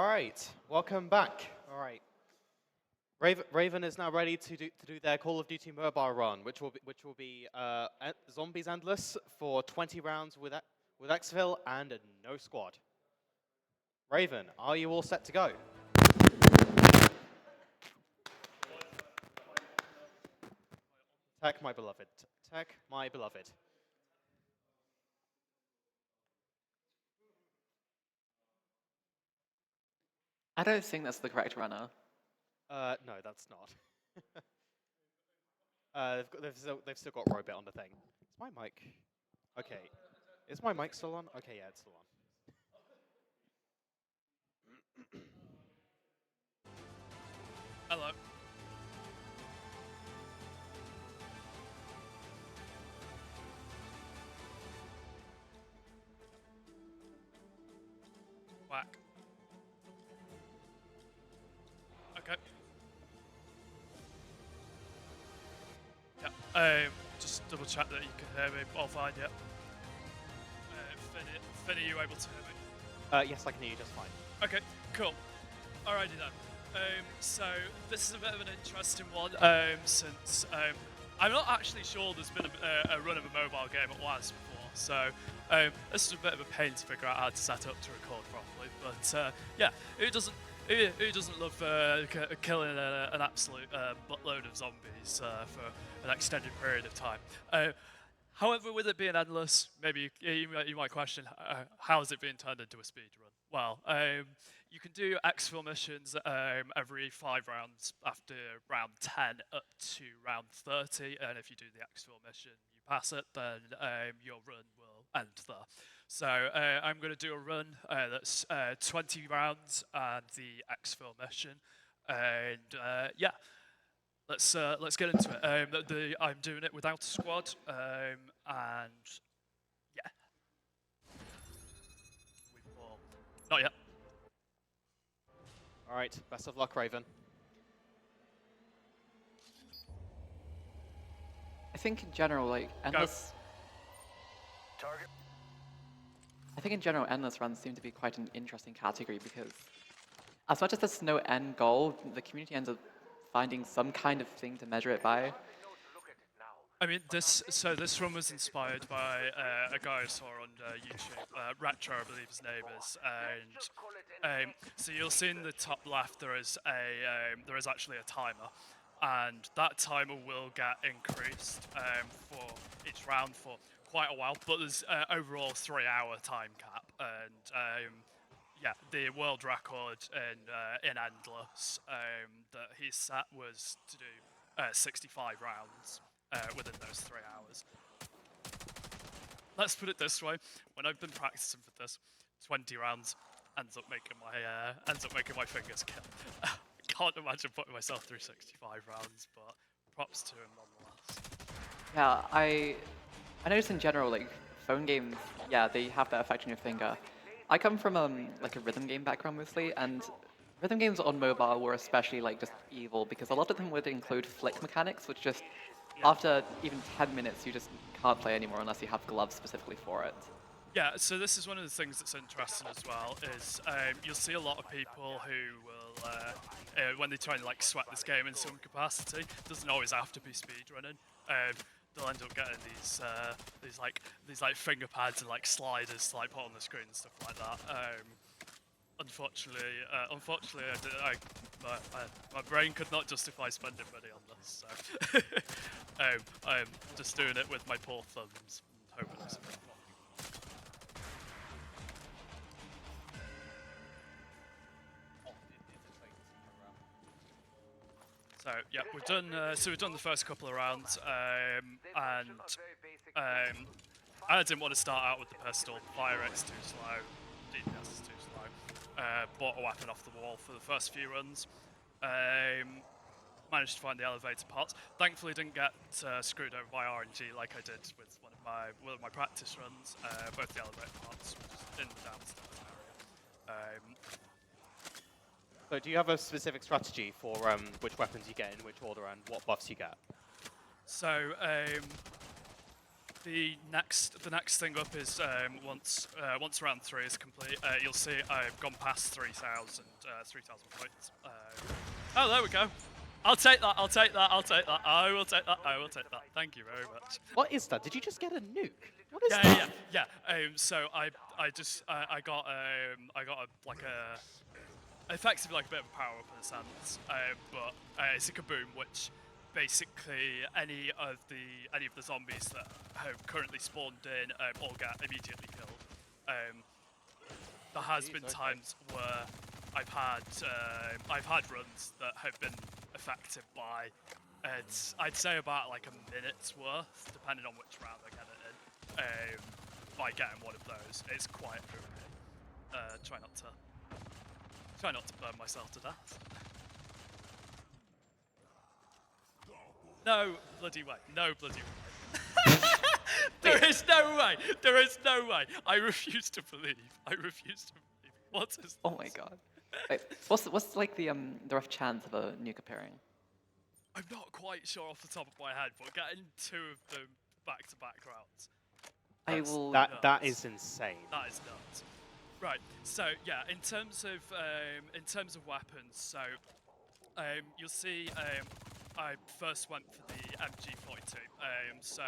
All right, welcome back. All right, Raven is now ready to do their Call of Duty mobile run, which will be Zombies Endless for 20 rounds with Exfil and no squad. Raven, are you all set to go? Tech, my beloved. Tech, my beloved. I don't think that's the correct runner. No, that's not. They've still got Robit on the thing. Is my mic? Okay. Is my mic still on? Okay, yeah, it's still on. Hello. Whack. Okay. Yeah. Just double check that you can hear me. All fine, yeah. Finny, you able to hear me? Yes, I can hear you just fine. Okay, cool. Alrighty then. So this is a bit of an interesting one, since I'm not actually sure there's been a run of a mobile game at once before. So this is a bit of a pain to figure out how to set up to record properly. But yeah, who doesn't love killing an absolute buttload of zombies for an extended period of time? However, with it being endless, maybe you might question, how is it being turned into a speed run? Well, you can do exfil missions every 5 rounds after round 10 up to round 30, and if you do the exfil mission, you pass it, then your run will end there. So I'm going to do a run that's 20 rounds and the exfil mission, and yeah. Let's get into it. I'm doing it without a squad, and yeah. Not yet. All right, best of luck, Raven. I think in general, like endless. Target. I think in general, endless runs seem to be quite an interesting category because, as much as there's no end goal, the community ends up finding some kind of thing to measure it by. I mean, this run was inspired by a guy I saw on YouTube, Retro, I believe his name is, and so you'll see in the top left there is actually a timer, and that timer will get increased for each round for quite a while, but there's overall 3-hour time cap, and yeah, the world record in endless that he set was to do 65 rounds within those 3 hours. Let's put it this way: when I've been practicing for this, 20 rounds ends up making my fingers kill. I can't imagine putting myself through 65 rounds, but props to him nonetheless. Yeah, I notice in general, like phone games, yeah, they have that effect on your finger. I come from like a rhythm game background mostly, and rhythm games on mobile were especially like just evil because a lot of them would include flick mechanics, which just after even 10 minutes you just can't play anymore unless you have gloves specifically for it. Yeah, so this is one of the things that's interesting as well, is you'll see a lot of people who will, when they try and like sweat this game in some capacity, doesn't always have to be speedrunning. They'll end up getting these finger pads and like sliders to like put on the screen and stuff like that. Unfortunately, my brain could not justify spending money on this, so I'm just doing it with my poor thumbs and hoping it's a bit fun. So yeah, we've done the first couple of rounds, and I didn't want to start out with the pistol. Fire rate's too slow, DPS is too slow. Bought a weapon off the wall for the first few runs. Managed to find the elevator parts. Thankfully, didn't get screwed over by RNG like I did with one of my practice runs. Both the elevator parts were just in the downstairs area. So do you have a specific strategy for which weapons you get in which order and what buffs you get? So the next thing up is once round 3 is complete, you'll see I've gone past 3,000 points. Oh, there we go. I'll take that. I'll take that. I'll take that. I will take that. I will take that. Thank you very much. What is that? Did you just get a nuke? What is Yeah, that? yeah, yeah. So I got like a effectively like a bit of a power up in a sense, but it's a kaboom, which basically any of the zombies that have currently spawned in all get immediately killed. There has been times where I've had runs that have been affected by I'd say about like a minute's worth, depending on which round I get it in. By getting one of those, it's quite okay. Try not to burn myself to death. No bloody way. No bloody way. There is no way. There is no way. I refuse to believe. I refuse to believe. What is? Oh my god. Wait, what's like the rough chance of a nuke appearing? I'm not quite sure off the top of my head, but getting 2 of them back-to-back rounds. That is insane. That is nuts. Right. So yeah, in terms of weapons, so you'll see I first went for the MG42. So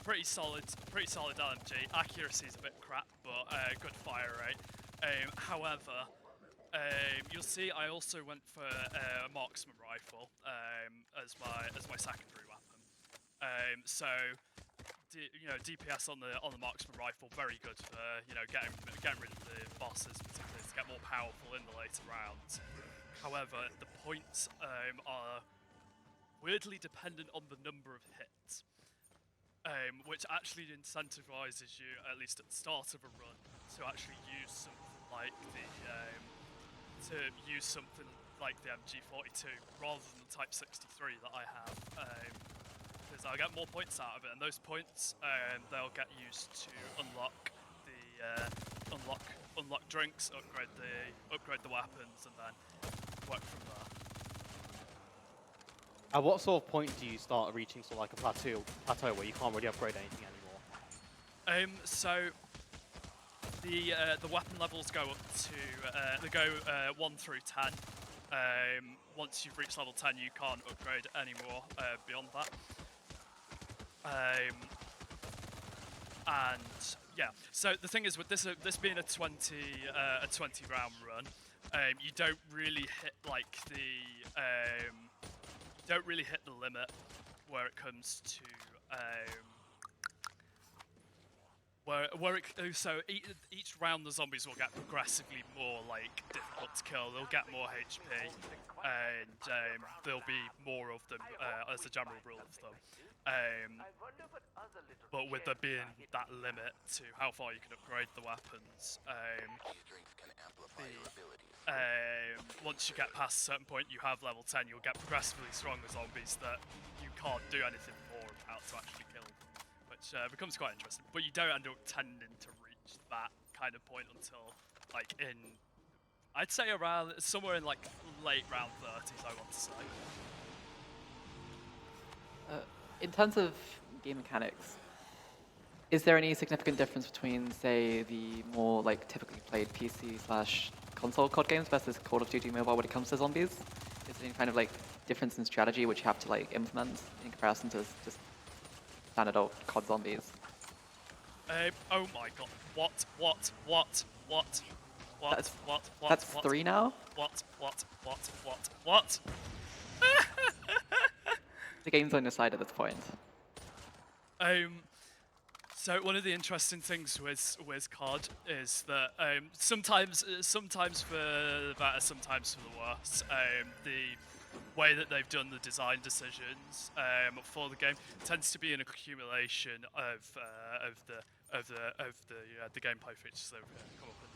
pretty solid LMG. Accuracy is a bit crap, but good fire rate. However, you'll see I also went for a marksman rifle as my secondary weapon. So DPS on the marksman rifle, very good for getting rid of the bosses, particularly to get more powerful in the later rounds. However, the points are weirdly dependent on the number of hits, which actually incentivizes you, at least at the start of a run, to actually use something like the MG42 rather than the Type 63 that I have. Because I'll get more points out of it, and those points they'll get used to unlock drinks, upgrade the weapons, and then work from there. At what sort of point do you start reaching sort of like a plateau where you can't really upgrade anything anymore? So the weapon levels go up to 1 through 10. Once you've reached level 10, you can't upgrade anymore beyond that. And yeah, so the thing is with this being a 20 round run, you don't really hit the limit where it comes to so each round the zombies will get progressively more difficult to kill. They'll get more HP, and there'll be more of them as a general rule of thumb. But with there being that limit to how far you can upgrade the weapons, once you get past a certain point, you have level 10, you'll get progressively stronger zombies that you can't do anything more about to actually kill them, which becomes quite interesting. But you don't end up tending to reach that kind of point until I'd say around somewhere in late round 30s, I want to say. In terms of game mechanics, is there any significant difference between, say, the more typically played PC/console COD games versus Call of Duty Mobile when it comes to zombies? Is there any kind of difference in strategy which you have to implement in comparison to just standard old COD zombies? Oh my god! What? That's 3 now. What? The game's on your side at this point. So one of the interesting things with COD is that sometimes for the better, sometimes for the worse. The way that they've done the design decisions for the game tends to be an accumulation of the gameplay features that have come up in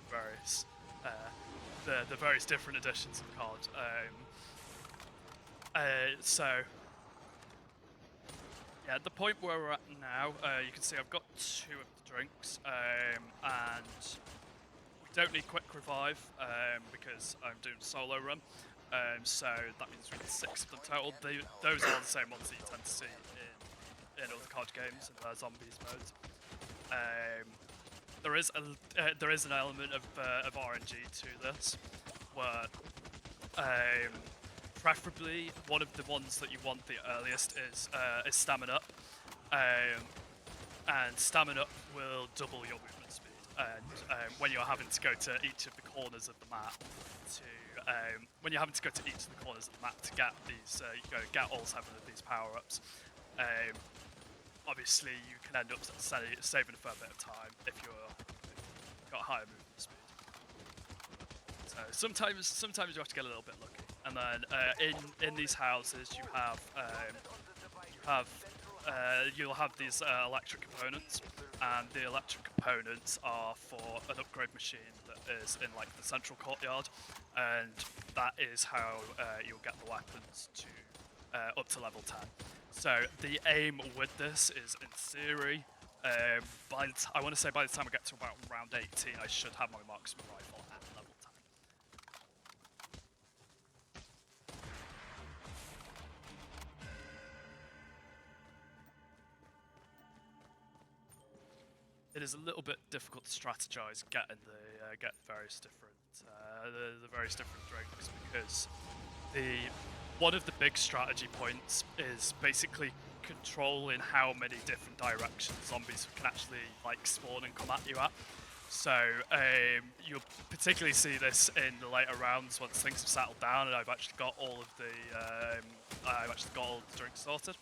the various different editions of COD. So. Yeah, at the point where we're at now, you can see I've got 2 of the drinks, and we don't need quick revive because I'm doing solo run, so that means we need 6 of them total. Those are the same ones that you tend to see in other COD games in their zombies mode. There is an element of RNG to this, where preferably one of the ones that you want the earliest is stamina up, and stamina up will double your movement speed. And when you're having to go to each of the corners of the map to get these, get all 7 of these power-ups, obviously you can end up saving a fair bit of time if you've got higher movement speed. So sometimes you have to get a little bit lucky. And then in these houses you'll have these electric components, and the electric components are for an upgrade machine that is in like the central courtyard, and that is how you'll get the weapons to up to level 10. So the aim with this is, in theory, I want to say by the time I get to about round 18, I should have my marksman rifle at level 10. It is a little bit difficult to strategize getting get various different the various different drinks, because one of the big strategy points is basically controlling how many different directions zombies can actually like spawn and come at you at. So you'll particularly see this in the later rounds once things have settled down and I've actually got all of the drinks sorted.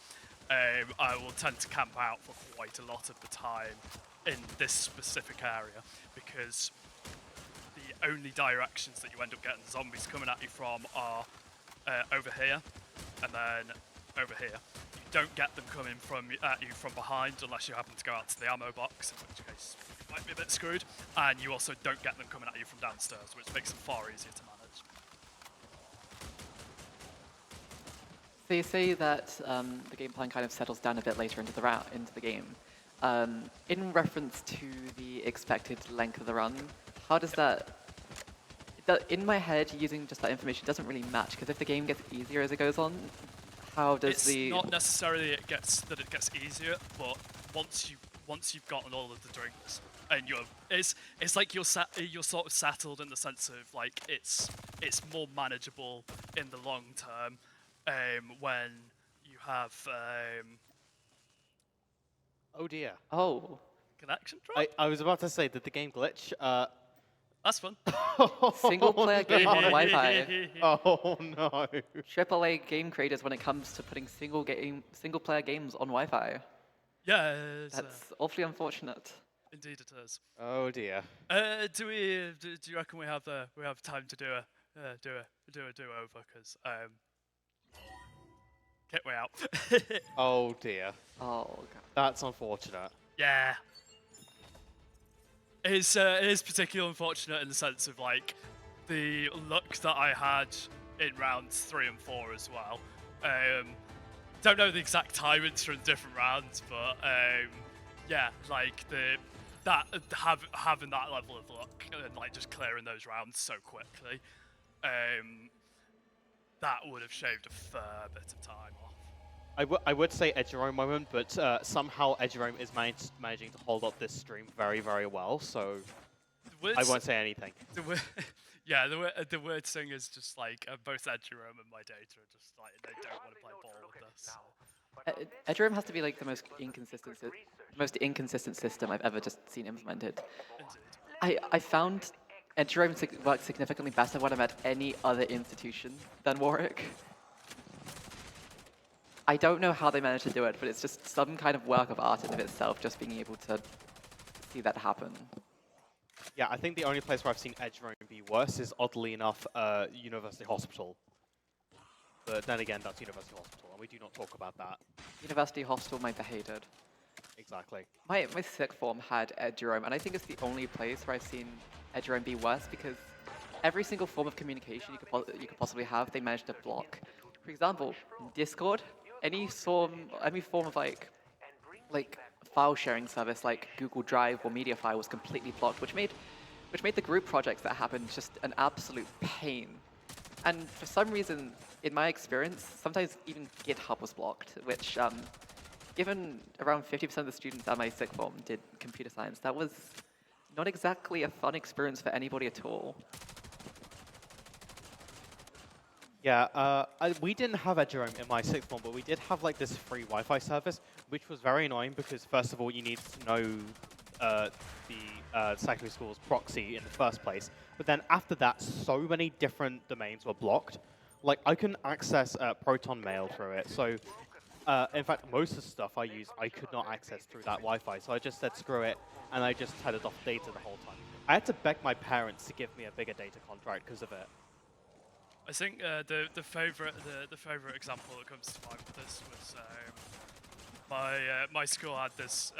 I will tend to camp out for quite a lot of the time in this specific area, because the only directions that you end up getting zombies coming at you from are over here and then over here. You don't get them coming at you from behind unless you happen to go out to the ammo box, in which case you might be a bit screwed, and you also don't get them coming at you from downstairs, which makes them far easier to manage. So you say that the game plan kind of settles down a bit later into the game. In reference to the expected length of the run, how does that... In my head, using just that information doesn't really match, because if the game gets easier as it goes on, how does it's not necessarily it gets easier, but once you've gotten all of the drinks and it's like you're sort of settled in the sense of like it's more manageable in the long term when you have Oh dear. Oh. connection drop. I was about to say, did the game glitch? That's fun. Single player game on Wi-Fi. Oh no. AAA game creators when it comes to putting single player games on Wi-Fi. Yeah, That's awfully unfortunate. indeed it is. Oh dear. Do you reckon we have time to do a do-over? Because kick me out. Oh dear. Oh god. That's unfortunate. Yeah. It is particularly unfortunate in the sense of like the luck that I had in rounds 3 and 4 as well. Don't know the exact timings from different rounds, but yeah, like having that level of luck and like just clearing those rounds so quickly, that would have shaved a fair bit of time off. I would say Edgerome moment, but somehow Edgerome is managing to hold up this stream very, very well, so I won't say anything. The weird thing is just like both Edgerome and my data are just like, they don't want to play ball with this. Edgerome has to be like the most inconsistent system I've ever just seen implemented. Indeed. I found Edgerome works significantly better when I'm at any other institution than Warwick. I don't know how they managed to do it, but it's just some kind of work of art in of itself, just being able to see that happen. Yeah, I think the only place where I've seen Edgerome be worse is, oddly enough, University Hospital. But then again, that's University Hospital, and we do not talk about that. University Hospital might be hated. Exactly. My sixth form had Edgerome, and I think it's the only place where I've seen Edgerome be worse, because every single form of communication you could possibly have, they managed to block. For example, Discord, any form of like file sharing service like Google Drive or Mediafire was completely blocked, which made the group projects that happened just an absolute pain. And for some reason, in my experience, sometimes even GitHub was blocked, which given around 50% of the students at my sixth form did computer science, that was not exactly a fun experience for anybody at all. Yeah, we didn't have a Jerome in my sixth form, but we did have like this free Wi-Fi service, which was very annoying because first of all, you needed to know the secondary school's proxy in the first place. But then after that, so many different domains were blocked. Like I couldn't access Proton Mail through it. So in fact, most of the stuff I used, I could not access through that Wi-Fi. So I just said screw it, and I just turned off data the whole time. I had to beg my parents to give me a bigger data contract because of it. I think the favorite example that comes to mind with this was my school had this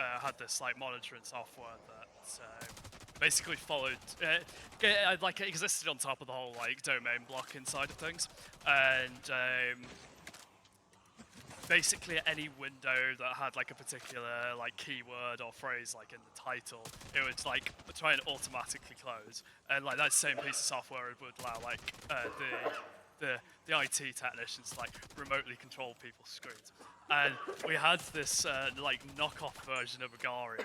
like monitoring software that basically followed like it existed on top of the whole like domain blocking side of things, and basically any window that had like a particular like keyword or phrase like in the title, it would like try and automatically close, and like that same piece of software would allow like the IT technicians to like remotely control people's screens. And we had this like knockoff version of Agario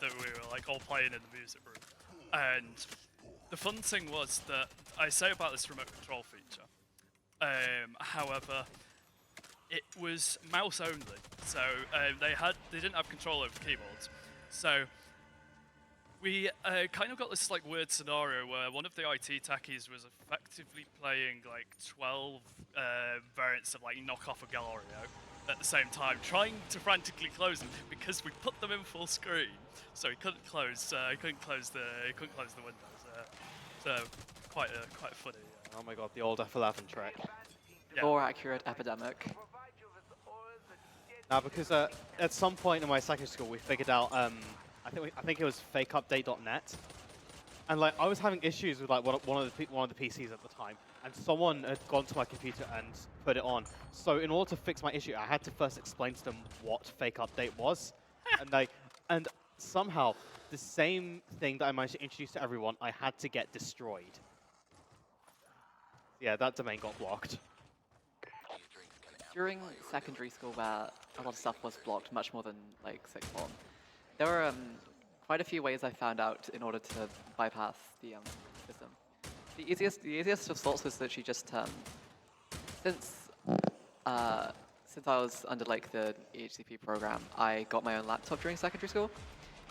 that we were like all playing in the music room. And the fun thing was that I say about this remote control feature. However, it was mouse only, so they didn't have control over keyboards. So we kind of got this like weird scenario where one of the IT techies was effectively playing like 12 variants of like knockoff Agario at the same time, trying to frantically close them because we put them in full screen, so he couldn't close the windows. So quite funny. Oh my god, the old F11 trick. Yeah. More accurate epidemic. Now, because at some point in my secondary school, we figured out, I think it was fakeupdate.net, and like I was having issues with like one of the PCs at the time, and someone had gone to my computer and put it on. So in order to fix my issue, I had to first explain to them what fake update was, and somehow the same thing that I managed to introduce to everyone, I had to get destroyed. Yeah, that domain got blocked. During secondary school, where a lot of stuff was blocked, much more than like sixth form, there were quite a few ways I found out in order to bypass the system. The easiest of sorts was literally just since I was under like the EHCP program, I got my own laptop during secondary school,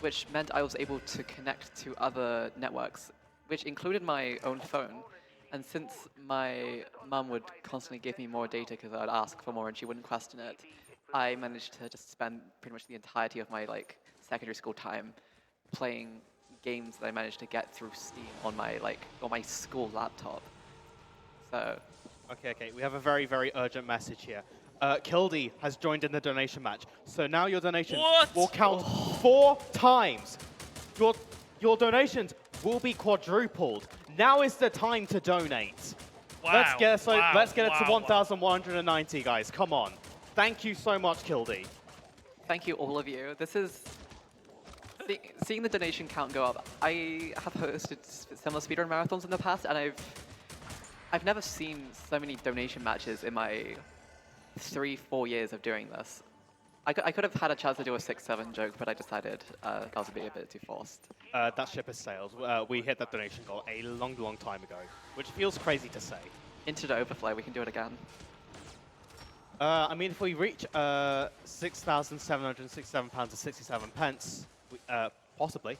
which meant I was able to connect to other networks, which included my own phone. And since my mum would constantly give me more data because I'd ask for more and she wouldn't question it, I managed to just spend pretty much the entirety of my like secondary school time playing games that I managed to get through Steam on my school laptop. So. Okay. We have a very, very urgent message here. Kildy has joined in the donation match, so now your donations will count 4 times. Your donations will be quadrupled. Now is the time to donate. Wow. Let's get it to 1,190, guys. Come on. Thank you so much, Kildy. Thank you, all of you. This is seeing the donation count go up. I have hosted similar speedrun marathons in the past, and I've never seen so many donation matches in my 3-4 years of doing this. I could have had a chance to do a 6-7 joke, but I decided that was a bit too forced. That ship has sailed. We hit that donation goal a long, long time ago, which feels crazy to say. Into the overflow, we can do it again. I mean, if we reach £6,767.67, possibly.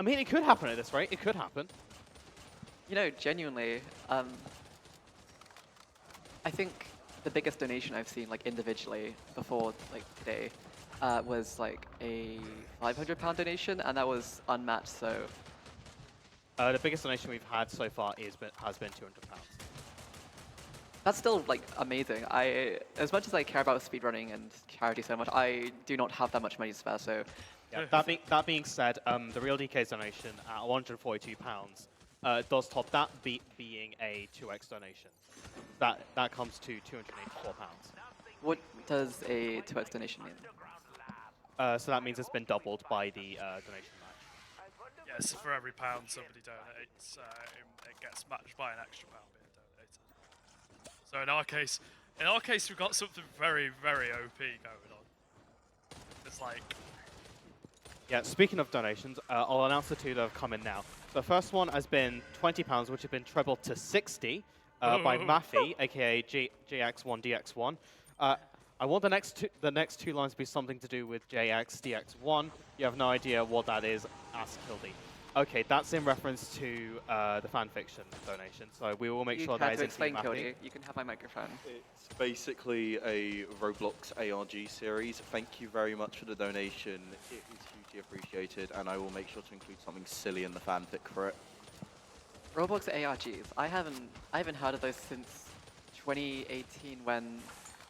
I mean, it could happen at this rate. It could happen. You know, genuinely, I think the biggest donation I've seen, like individually, before like today, was like a £500 donation, and that was unmatched. So the biggest donation we've had so far has been £200. that's still like amazing. As much as I care about speedrunning and charity so much, I do not have that much money to spare. So yeah, that being said, the Real DK's donation at £142 does top that being a 2x donation. That comes to £284. what does a 2x donation mean? So that means it's been doubled by the donation match. Yes, for every pound somebody donates, it gets matched by an extra pound being donated. So in our case, we've got something very, very OP going on because like. Yeah, speaking of donations, I'll announce the two that have come in now. The first one has been £20, which has been trebled to 60 by Maffy, aka JX1DX1. I want the next two lines to be something to do with JXDX1. You have no idea what that is. Ask Kildy. Okay, that's in reference to the fanfiction donation, so we will make sure that is into explain, Maffy. Cody. You can have my microphone. It's basically a Roblox ARG series. Thank you very much for the donation. It is hugely appreciated, and I will make sure to include something silly in the fanfic for it. Roblox ARGs. I haven't heard of those since 2018 when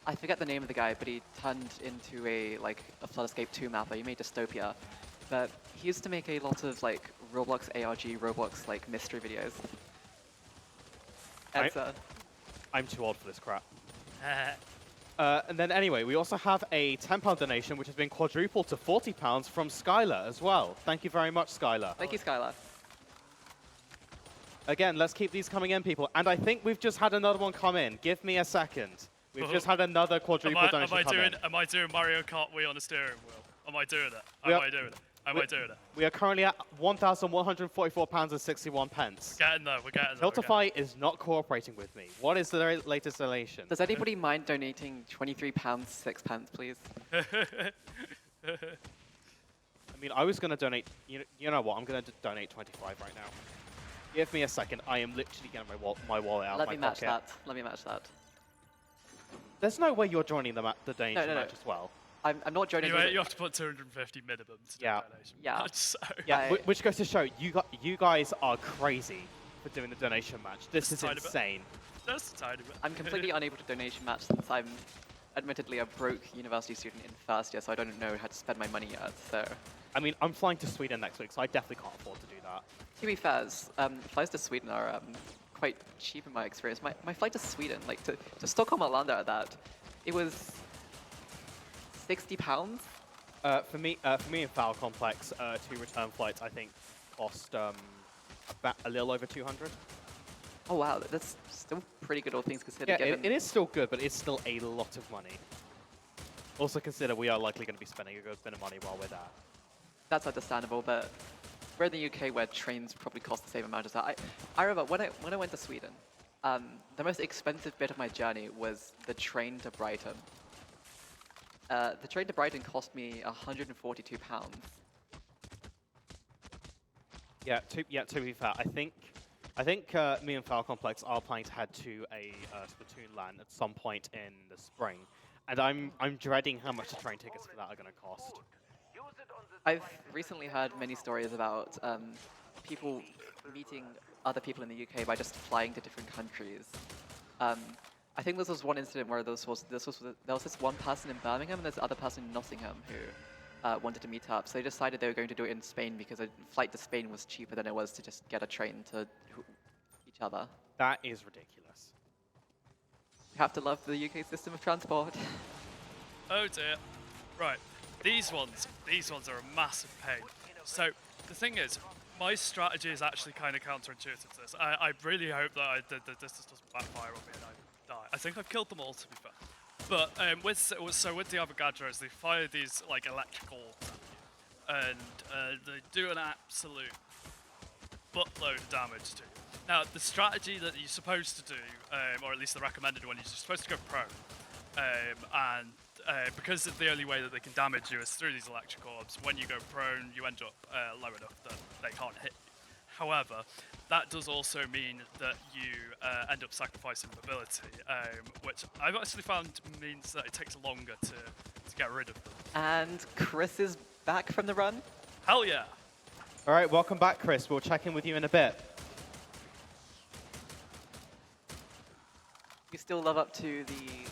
I forget the name of the guy, but he turned into a Floodscape 2 mapper. He made Dystopia, but he used to make a lot of like Roblox ARG, Roblox like mystery videos. I'm too old for this crap. And then anyway, we also have a £10 donation, which has been quadrupled to £40 from Skylar as well. Thank you very much, Skylar. Thank you, Skylar. Again, let's keep these coming in, people. And I think we've just had another one come in. Give me a second. We've just had another quadruple donation come in. Am I doing Mario Kart Wii on a steering wheel? Am I doing it? Am I doing it? We are currently at £1,144.61. We're getting there. Tiltify is not cooperating with me. What is the latest donation? Does anybody mind donating £23.06, please? I mean, I was going to donate. You know what? I'm going to donate 25 right now. Give me a second. I am literally getting my wallet out of my pocket. Let me match that. There's no way you're joining the donation match as well. I'm not joining. You have to put 250 minimum to do donation. Yeah. Match, so. Yeah. Which goes to show you guys are crazy for doing the donation match. This is insane. Just a tiny bit. I'm completely unable to donation match since I'm admittedly a broke university student in first year, so I don't know how to spend my money yet. So. I mean, I'm flying to Sweden next week, so I definitely can't afford to do that. To be fair, flights to Sweden are quite cheap in my experience. My flight to Sweden, like to Stockholm Arlanda at that, it was £60. For me in Foul Complex, 2 return flights I think cost about a little over 200. Oh wow, that's still pretty good, all things considered. Yeah, it is still good, but it's still a lot of money. Also consider we are likely going to be spending a good bit of money while we're there. That's understandable, but we're in the UK where trains probably cost the same amount as that. I remember when I went to Sweden, the most expensive bit of my journey was the train to Brighton. The train to Brighton cost me £142. Yeah, to be fair, I think me and Foul Complex are planning to head to a Splatoon LAN at some point in the spring, and I'm dreading how much the train tickets for that are going to cost. I've recently heard many stories about people meeting other people in the UK by just flying to different countries. I think this was one incident where there was this one person in Birmingham and this other person in Nottingham who wanted to meet up. So they decided they were going to do it in Spain because a flight to Spain was cheaper than it was to just get a train to each other. That is ridiculous. You have to love the UK system of transport. Oh dear. Right. These ones are a massive pain. So the thing is, my strategy is actually kind of counterintuitive to this. I really hope that this doesn't backfire on me and I die. I think I've killed them all, to be fair. But with the Avogadros, they fire these like electrical orbs at you, and they do an absolute buttload of damage to you. Now, the strategy that you're supposed to do, or at least the recommended one, is you're supposed to go prone, and because the only way that they can damage you is through these electric orbs. When you go prone, you end up low enough that they can't hit you. However, that does also mean that you end up sacrificing mobility, which I've actually found means that it takes longer to get rid of them. And Chris is back from the run? Hell yeah! All right, welcome back, Chris. We'll check in with you in a bit. You still live up to the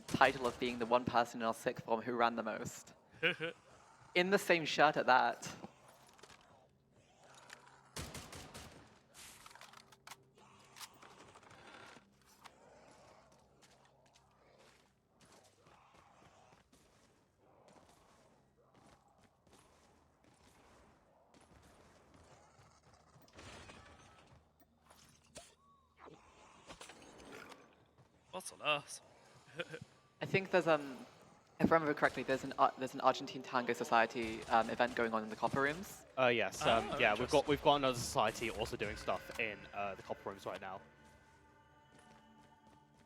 title of being the one person in our sixth form who ran the most. In the same shirt at that. What's on earth? I think there's If I remember correctly, there's an Argentine Tango Society event going on in the copper rooms. Yes. Oh, Yeah, interesting. we've got another society also doing stuff in the copper rooms right now.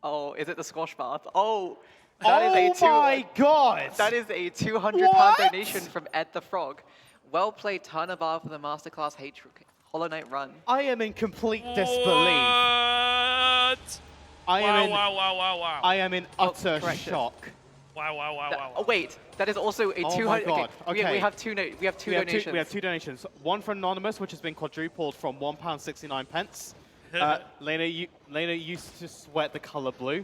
Oh, is it the squash bath? Oh, that is my god! That is a £200 What? donation from Ed the Frog. Well played, Turnabout for the Masterclass Hollow Knight run. I am in complete disbelief. What? Wow. I am in utter correction. shock. Wow. Oh wait, that is also a Oh my 200. God, We okay. have two donations. We have two donations. One for Anonymous, which has been quadrupled from £1.69. Lena used to sweat the color blue.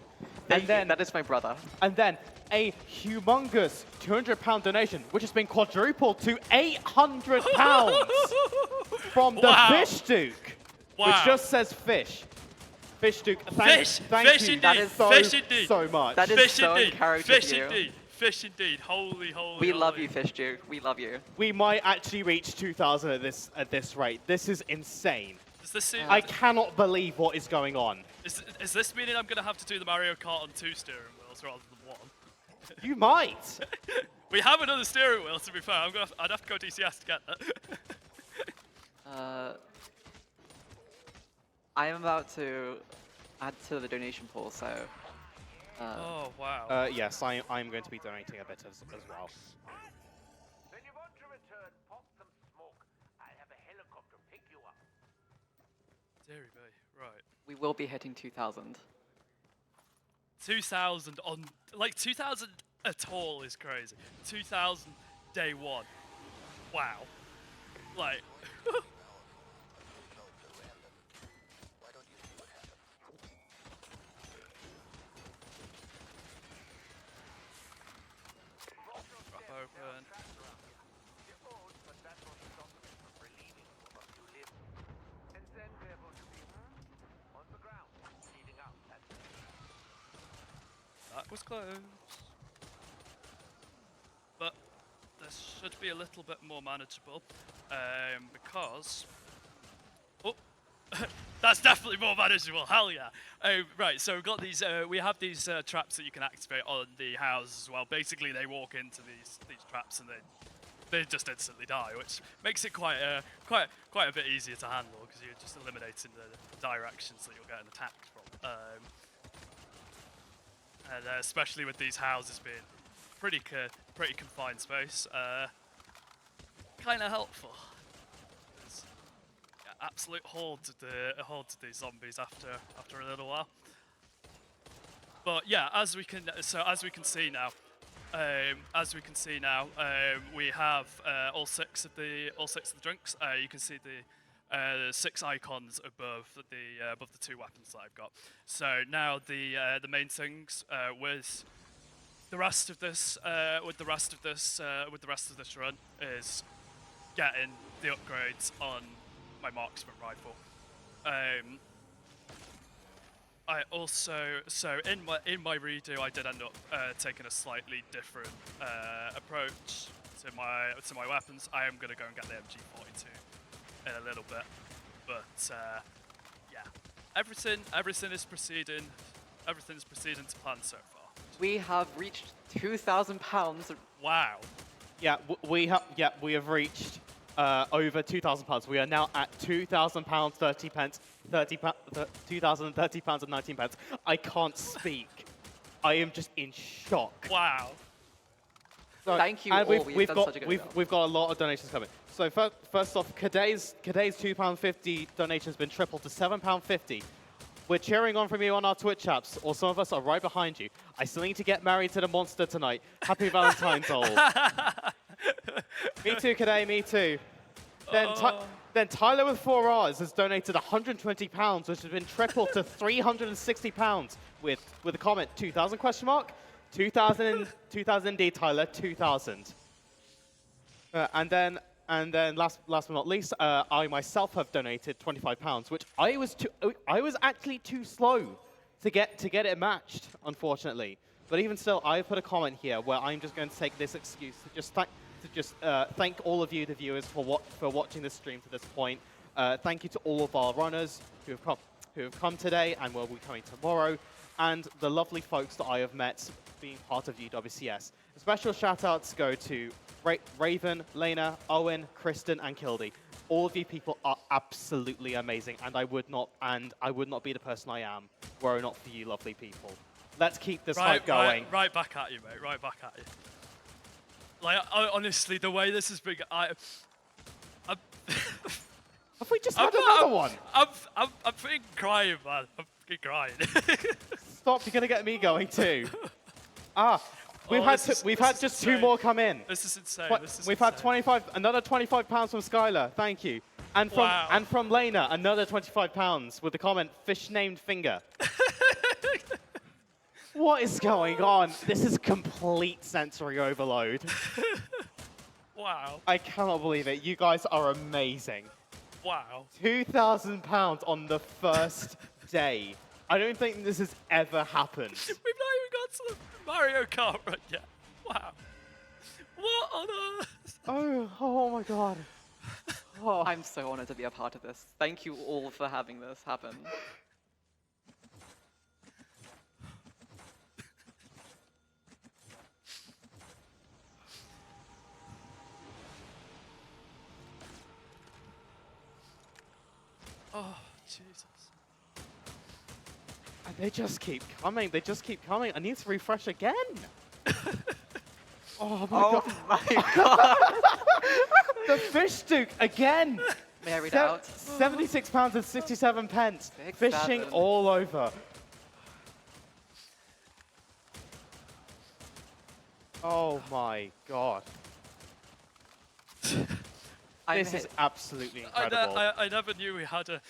And then that is my brother. And then a humongous £200 donation, which has been quadrupled to £800 from the Wow. Fish Duke, Wow. which just says fish. Fish Duke, thank Fish you indeed. That is Fish indeed. so much. That is Fish so indeed. encouraging Fish of you. indeed. Fish indeed. Holy. We love holy. you, Fish Duke. We love you. We might actually reach 2,000 at this rate. This is insane. Does this seem, I cannot believe what is going on. is this meaning I'm going to have to do the Mario Kart on 2 steering wheels rather than 1? You might. We have another steering wheel, to be fair. I'd have to go DCS to get that. I am about to add to the donation pool, so. Oh, wow. Yes, I'm going to be donating a bit as well. When you want to return, pop some smoke. I'll have a helicopter pick you up. Deary me. Right. We will be hitting 2,000. 2,000 on... Like, 2,000 at all is crazy. 2,000 day 1. Wow. Like... Drop open. You're old, but that won't stop me from relieving you of you live. And then we're going to be on the ground, bleeding out. That's it. That was close. But this should be a little bit more manageable because... Oh, that's definitely more manageable. Hell yeah! Right, so we've got these. We have these traps that you can activate on the houses as well. Basically, they walk into these traps and they just instantly die, which makes it quite a bit easier to handle because you're just eliminating the directions that you're getting attacked from. And especially with these houses being pretty confined space, kind of helpful. It's, yeah, absolute hordes of these zombies after a little while. But yeah, as we can see now, we have all six of the drinks. You can see the 6 icons above the 2 weapons that I've got. So now the main things with the rest of this run is getting the upgrades on my marksman rifle. I also, in my redo, I did end up taking a slightly different approach to my weapons. I am gonna go and get the MG42 in a little bit, but yeah, everything is proceeding to plan so far. We have reached £2,000. Wow. Yeah, we have reached over £2,000. We are now at £2,000 30 pence, £2,030 and 19 pence. I can't speak. I am just in shock. Wow. So, Thank you and all. We've done such a good job. we've got a lot of donations coming. So first off, Kaday's £2.50 donation has been tripled to £7.50. We're cheering on from you on our Twitch apps, or some of us are right behind you. I still need to get married to the monster tonight. Happy Valentine's, all. Me too, Kaday, me too. Then Tyler with 4 Rs has donated £120, which has been tripled to £360 with a comment, 2,000 question mark? 2,000 indeed, Tyler, 2,000. And then last but not least, I myself have donated £25, which I was actually too slow to get it matched, unfortunately. But even still, I put a comment here where I'm just going to take this excuse to just thank all of you, the viewers, for watching this stream to this point. Thank you to all of our runners who who have come today and will be coming tomorrow, and the lovely folks that I have met being part of UWCS. A special shout outs go to Raven, Lena, Owen, Kristen, and Kildy. All of you people are absolutely amazing, and I would not be the person I am were it not for you lovely people. Let's keep this hype going. Right back at you, mate. Right back at you. Like, honestly, the way this has been, I'm Have we just had another one? I'm freaking crying, man. I'm freaking crying. Stop! You're gonna get me going too. We've had just two insane. more come in. This is insane. We've had another 25 pounds from Skylar. Thank you. And from Lena, another 25 pounds with the comment "fish named finger." What is going on? This is complete sensory overload. Wow. I cannot believe it. You guys are amazing. Wow. £2,000 on the first day. I don't think this has ever happened. We've not even got to the Mario Kart run yet. Wow. What on earth? Oh my god. Oh. I'm so honored to be a part of this. Thank you all for having this happen. Oh, Jesus. And they just keep coming. They just keep coming. I need to refresh again. Oh my god. My god! The fish duke again. May I read it out? £76 and 67 pence. Big Fishing seven. all over. Oh my god. This is absolutely incredible. I never knew we had a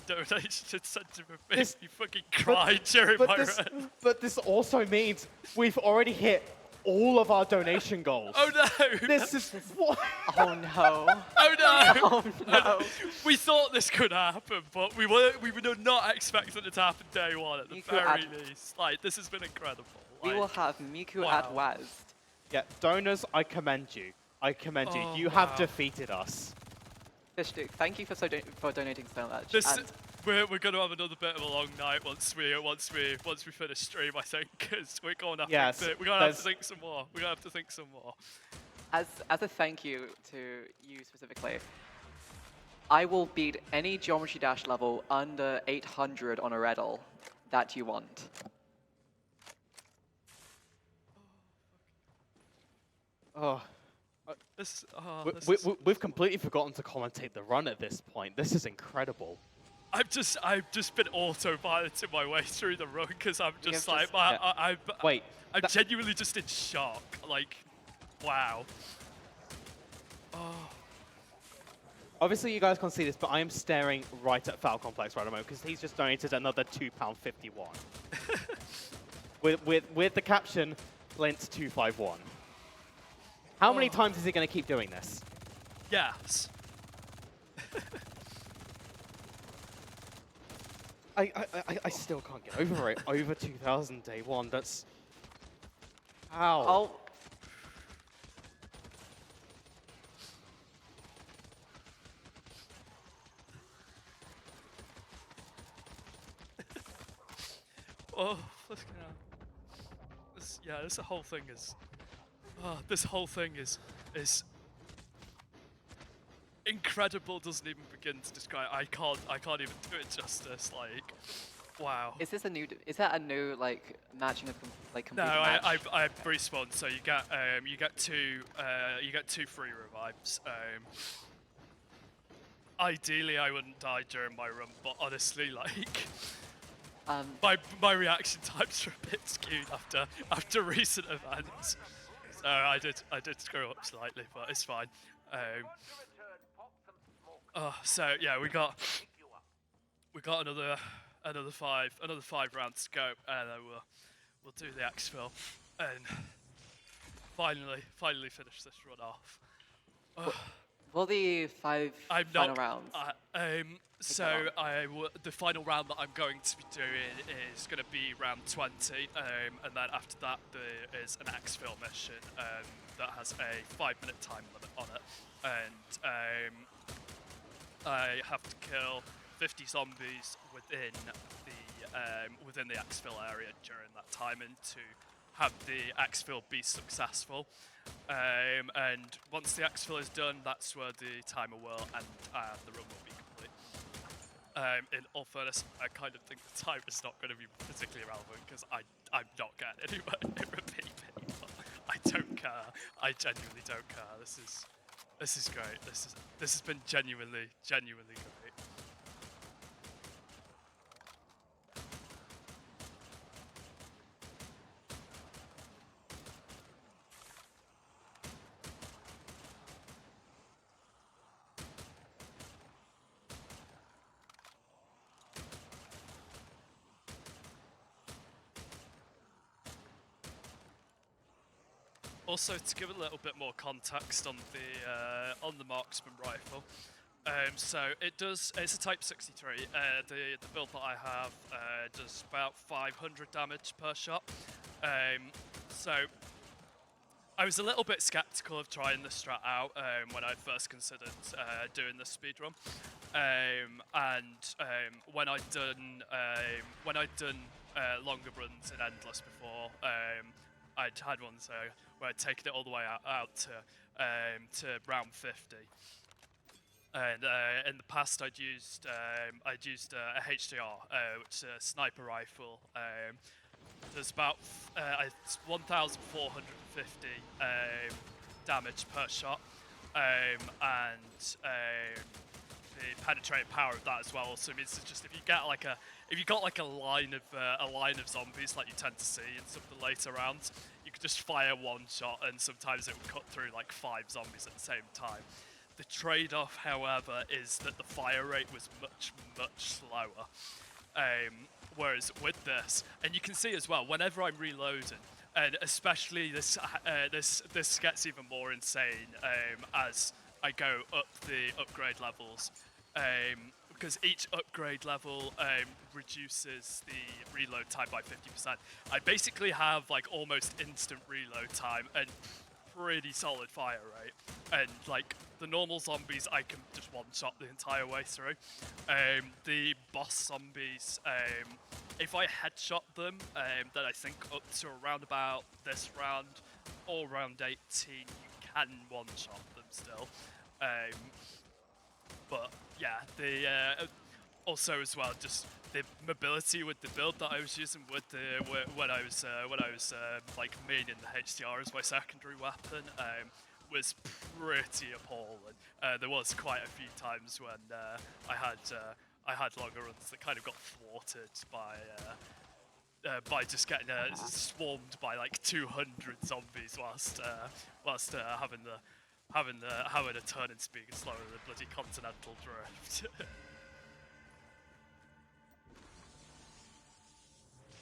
donation incentive of making me fucking cry during my run. But this also means we've already hit all of our donation goals. Oh no! This is what? Oh no. Oh no! Oh no. We thought this could happen, but we were not expecting it to happen day one at the Miku very least. Like, this has been incredible. We Like, will have Miku Wow. at WASD. Yeah, donors, I commend you. I commend you. Oh, You have wow. defeated us. Fish Duke, thank you for donating so much. This And we're gonna have another bit of a long night once we finish stream, I think, because we're gonna have to think some more. We're gonna have to think some more. as a thank you to you specifically, I will beat any Geometry Dash level under 800 on a Reddle that you want. Oh, This, we've completely forgotten to commentate the run at this point. This is incredible. I've just been auto-piloting my way through the run because I'm just have like, just- Wait, I'm genuinely just in shock. Like, wow. Oh, obviously you guys can't see this, but I am staring right at Foul Complex right at the moment because he's just donated another £2.51. with the caption, Lent 251. How many times is he going to keep doing this? yes. I still can't get over it. Over 2,000 day one. That's... Ow. Oh, Oh, what's going on? This whole thing is. This whole thing is incredible. Doesn't even begin to describe. I can't even do it justice. Like, wow. is this a new? Is that a new like matching of complete No, match? I respawned, so you get two free revives. Ideally, I wouldn't die during my run, but honestly, like. My reaction times are a bit skewed after recent events, so I did screw up slightly, but it's fine. So yeah, we got another 5 rounds to go, and then we'll do the Exfil and finally finish this run off. Will the final rounds? The final round that I'm going to be doing is going to be round 20, and then after that there is an Exfil mission that has a 5-minute time limit on it, and I have to kill 50 zombies within the Exfil area during that time, and to have the Exfil be successful. And once the Exfil is done, that's where the timer will end and the run will be complete. In all fairness, I kind of think the time is not going to be particularly relevant because I'm not getting anywhere near a PB, but I don't care. I genuinely don't care. This is great. This has been genuinely great. Also, to give a little bit more context on the marksman rifle, so it's a Type 63. The build that I have does about 500 damage per shot. So I was a little bit skeptical of trying this strat out when I first considered doing this speedrun, and when I'd done longer runs in Endless before. I'd had one where I'd taken it all the way out to round 50. And in the past, I'd used a HDR, which is a sniper rifle. There's about 1,450 damage per shot, and the penetrating power of that as well also means that just if you got like a line of zombies like you tend to see in some of the later rounds, you could just fire one shot and sometimes it would cut through like 5 zombies at the same time. The trade-off, however, is that the fire rate was much slower. Whereas with this, and you can see as well, whenever I'm reloading, and especially this gets even more insane as I go up the upgrade levels, because each upgrade level reduces the reload time by 50%. I basically have like almost instant reload time and pretty solid fire rate, and like the normal zombies I can just one-shot the entire way through. The boss zombies, if I headshot them, then I think up to around about this round or round 18 you can one-shot them still. But yeah, also as well, just the mobility with the build that I was using with when I was like maining the HDR as my secondary weapon was pretty appalling. There was quite a few times when I had longer runs that kind of got thwarted by just getting swarmed by like 200 zombies whilst having a turning speed slower than the bloody continental drift.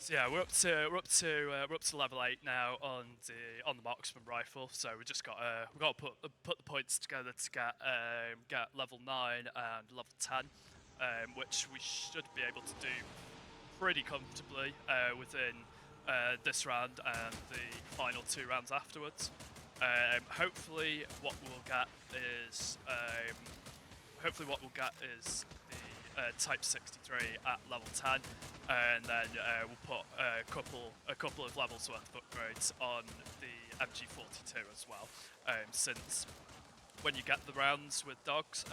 So yeah, we're up to level 8 now on the marksman rifle. So we just got to put the points together to get level 9 and level 10, which we should be able to do pretty comfortably within this round and the final 2 rounds afterwards. Hopefully, what we'll get is the Type 63 at level 10, and then we'll put a couple of levels worth of upgrades on the MG42 as well. Since when you get the rounds with dogs,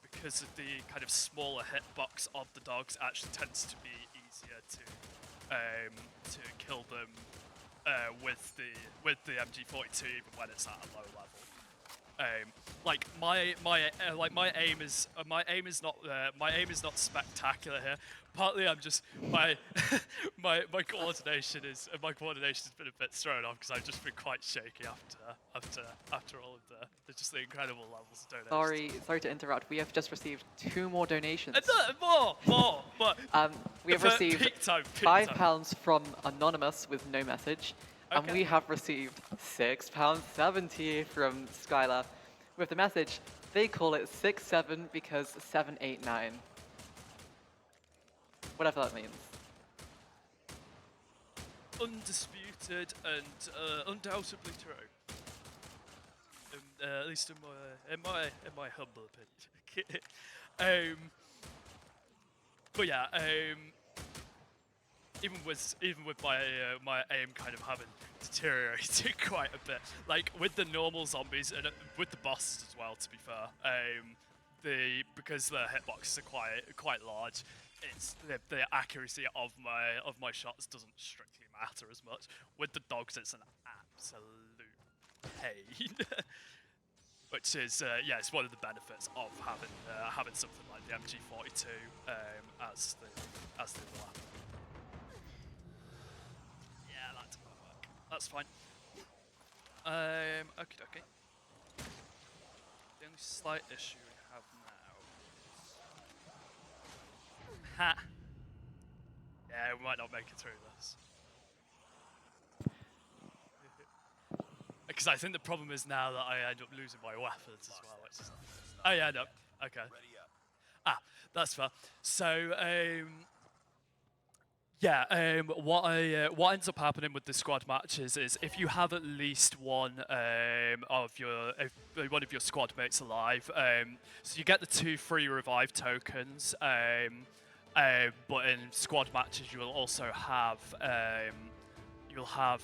because of the kind of smaller hitbox of the dogs, it actually tends to be easier to kill them with the MG42 even when it's at a low level. Like my aim is not spectacular here. Partly I'm just my coordination has been a bit thrown off because I've just been quite shaky after all of the incredible levels of donations. Sorry to interrupt. We have just received 2 more donations. More, but we have received peak time. £5 from Anonymous with no message, and Okay. we have received £6.70 from Skylar with the message. They call it 6-7 because 789. Whatever that means. Undisputed and undoubtedly true. At least in my humble opinion. But yeah, even with my aim kind of having deteriorated quite a bit, like with the normal zombies and with the bosses as well. To be fair, because the hitboxes are quite large, it's the accuracy of my shots doesn't strictly matter as much. With the dogs, it's an absolute pain. Which is it's one of the benefits of having something like the MG42 as the overlap. Yeah, that didn't work. That's fine. Okie dokie. The only slight issue we have now. Ha. Yeah, we might not make it through this. Because I think the problem is now that I end up losing my weapons as well. Which is oh yeah, no, okay. Ah, that's fair. So what ends up happening with the squad matches is if you have at least one of your squad mates alive, so you get the 2 free revive tokens. But in squad matches, you'll also have you'll have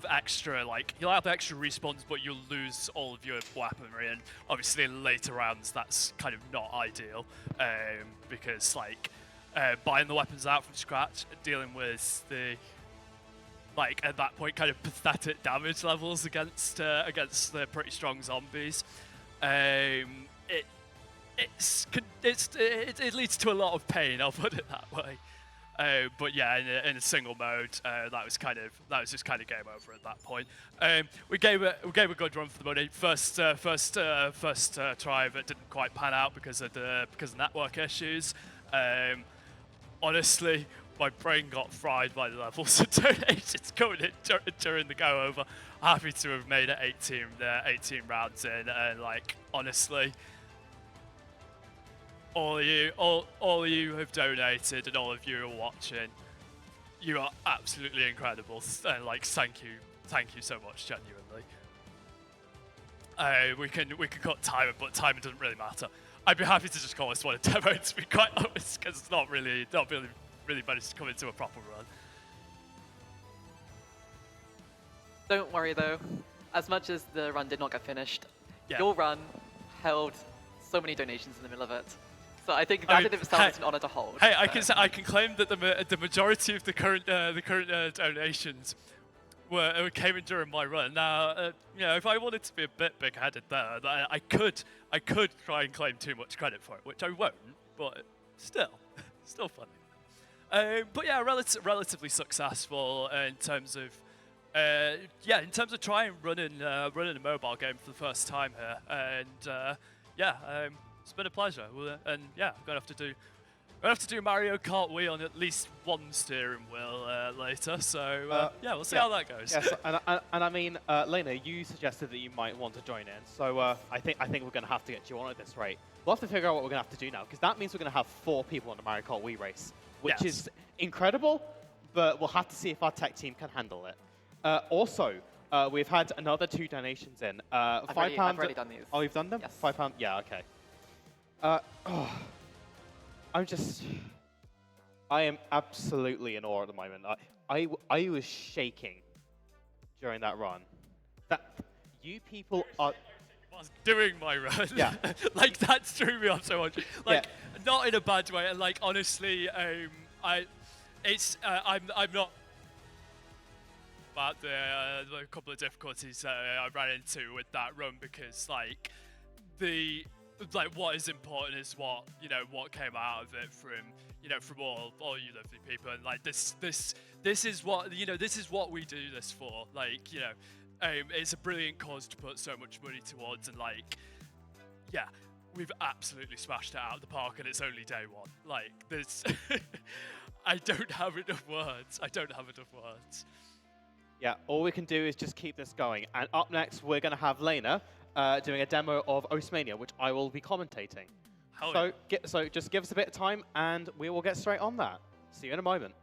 extra respawns, but you'll lose all of your weaponry, and obviously in later rounds that's kind of not ideal because buying the weapons out from scratch, dealing with the at that point kind of pathetic damage levels against the pretty strong zombies, it leads to a lot of pain. I'll put it that way. But yeah, in a single mode, that was just kind of game over at that point. We gave a good run for the money. First try of it didn't quite pan out because of network issues. Honestly, my brain got fried by the levels of donations coming in during the go over. Happy to have made it 18 rounds in, and honestly, all of you have donated, and all of you are watching. You are absolutely incredible, and thank you so much, genuinely. We can cut timer, but timer doesn't really matter. I'd be happy to just call this one a demo, to be quite honest, because it's not really managed to come into a proper run. Don't worry though, as much as the run did not get finished, Yeah. your run held so many donations in the middle of it. So I think that in itself is an honor to hold. Hey, I can claim that the majority of the current donations came in during my run. Now, if I wanted to be a bit big-headed there, I could try and claim too much credit for it, which I won't. But still funny. But yeah, relatively successful in terms of trying running a mobile game for the first time here, and it's been a pleasure. And yeah, I'm gonna have to do Mario Kart Wii on at least one steering wheel later. So we'll see how that goes. Yes, and I mean, Lena, you suggested that you might want to join in. So I think we're gonna have to get you on at this rate. We'll have to figure out what we're gonna have to do now, because that means we're gonna have 4 people on the Mario Kart Wii race, which is incredible. But we'll have to see if our tech team can handle it. Also, we've had another 2 donations in. £5. I've already done these. Oh, you've done them? Yes. £5. Yeah. Okay. I am absolutely in awe at the moment. I was shaking during that run. That you people are. Was doing my run. Yeah. That threw me off so much. Not in a bad way. And honestly, I'm not about the couple of difficulties I ran into with that run, because what is important is what came out of it from all you lovely people, and this is what we do this for. It's a brilliant cause to put so much money towards, and we've absolutely smashed it out of the park, and it's only day one. I don't have enough words. Yeah, all we can do is just keep this going. And up next, we're going to have Lena doing a demo of Oastmania, which I will be commentating. So just give us a bit of time, and we will get straight on that. See you in a moment.